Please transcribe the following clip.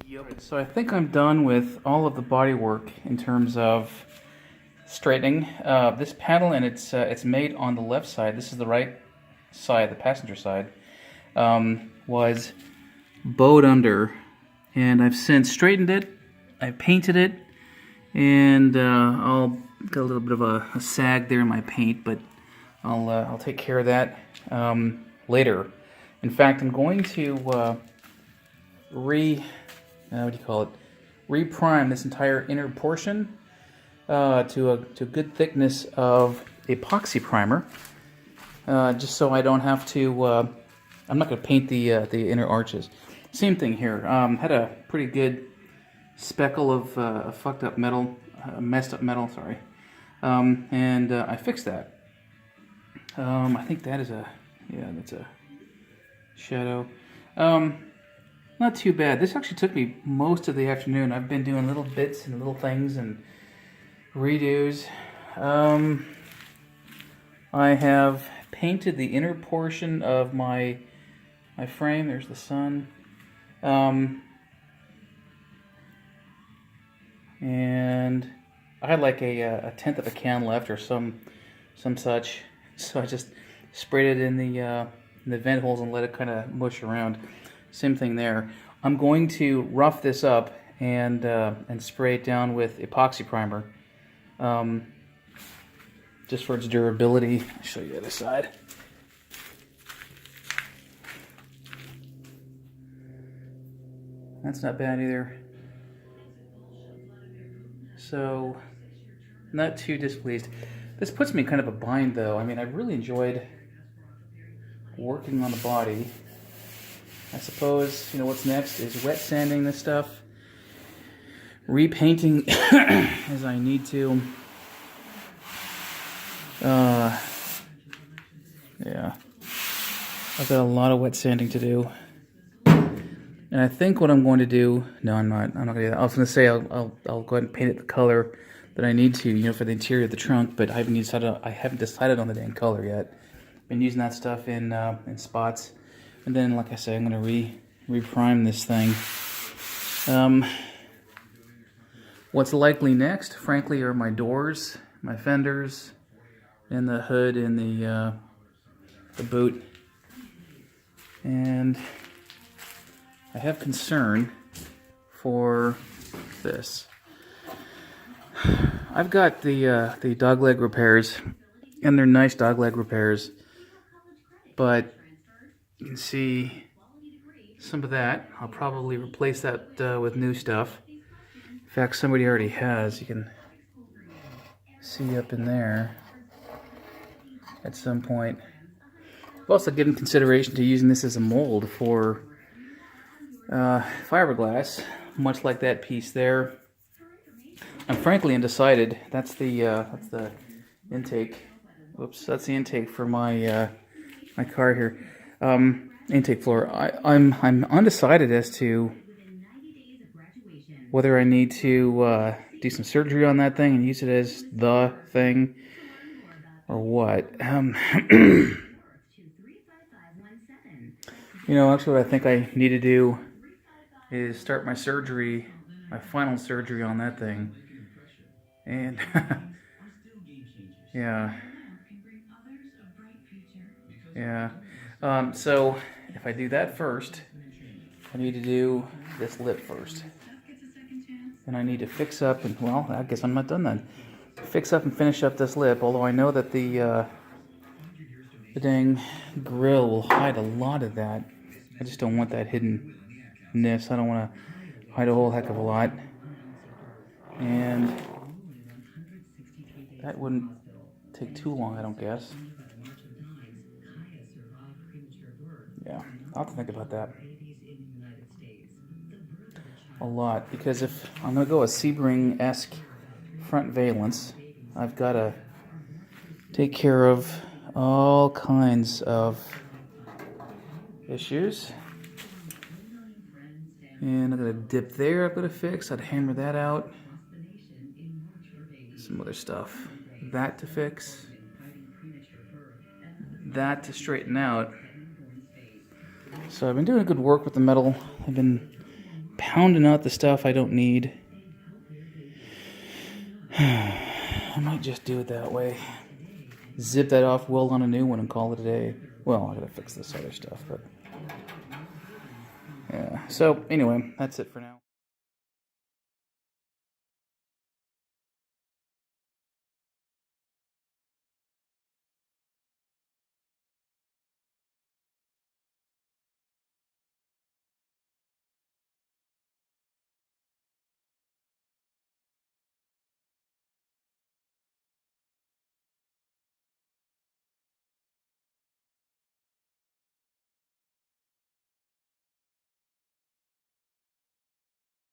Yep. So I think I'm done with all of the body work in terms of straightening this panel, and it's made on the left side. This is the right side, the passenger side, was bowed under, and I've since straightened it. I painted it, and I'll get a little bit of a sag there in my paint, but I'll take care of that later. In fact, I'm going to what do you call it? Reprime this entire inner portion to a good thickness of epoxy primer, just so I don't have to. I'm not going to paint the inner arches. Same thing here. Had a pretty good speckle of fucked up metal, messed up metal. Sorry, and I fixed that. I think that is that's a shadow. Not too bad. This actually took me most of the afternoon. I've been doing little bits and little things and redos. I have painted the inner portion of my frame. There's the sun. And I had like a tenth of a can left or some such. So I just sprayed it in the vent holes and let it kind of mush around. Same thing there. I'm going to rough this up and spray it down with epoxy primer, just for its durability. I'll show you the other side. That's not bad either. So, not too displeased. This puts me in kind of a bind, though. I mean, I really enjoyed working on the body. I suppose, what's next is wet sanding this stuff, repainting as I need to. Yeah, I've got a lot of wet sanding to do. And I think what I'm going to do, no, I'm not going to do that. I was going to say I'll go ahead and paint it the color that I need to, for the interior of the trunk, but I haven't decided on the dang color yet. Been using that stuff in spots. And then, like I said, I'm going to reprime this thing. What's likely next, frankly, are my doors, my fenders, and the hood and the boot. And I have concern for this. I've got the dogleg repairs, and they're nice dogleg repairs, but you can see some of that. I'll probably replace that with new stuff. In fact, somebody already has. You can see up in there at some point. I've also given consideration to using this as a mold for fiberglass, much like that piece there. I'm frankly undecided. That's the intake. Oops, that's the intake for my my car here. Intake floor. I'm undecided as to whether I need to do some surgery on that thing and use it as the thing or what. Actually, what I think I need to do is start my surgery, my final surgery on that thing, and yeah. So if I do that first, I need to do this lip first. And I need to fix up and, well, I guess I'm not done then. Fix up and finish up this lip, although I know that the dang grill will hide a lot of that. I just don't want that hiddenness. I don't want to hide a whole heck of a lot. And that wouldn't take too long, I don't guess. Yeah, I'll have to think about that a lot, because if I'm going to go a Sebring-esque front valence, I've got to take care of all kinds of issues. And I'm going to dip there, I've got to fix. I'd hammer that out. Some other stuff. That to fix. That to straighten out. So I've been doing good work with the metal. I've been pounding out the stuff I don't need. I might just do it that way. Zip that off, weld on a new one, and call it a day. Well, I gotta fix this other stuff, but yeah. So anyway, that's it for now.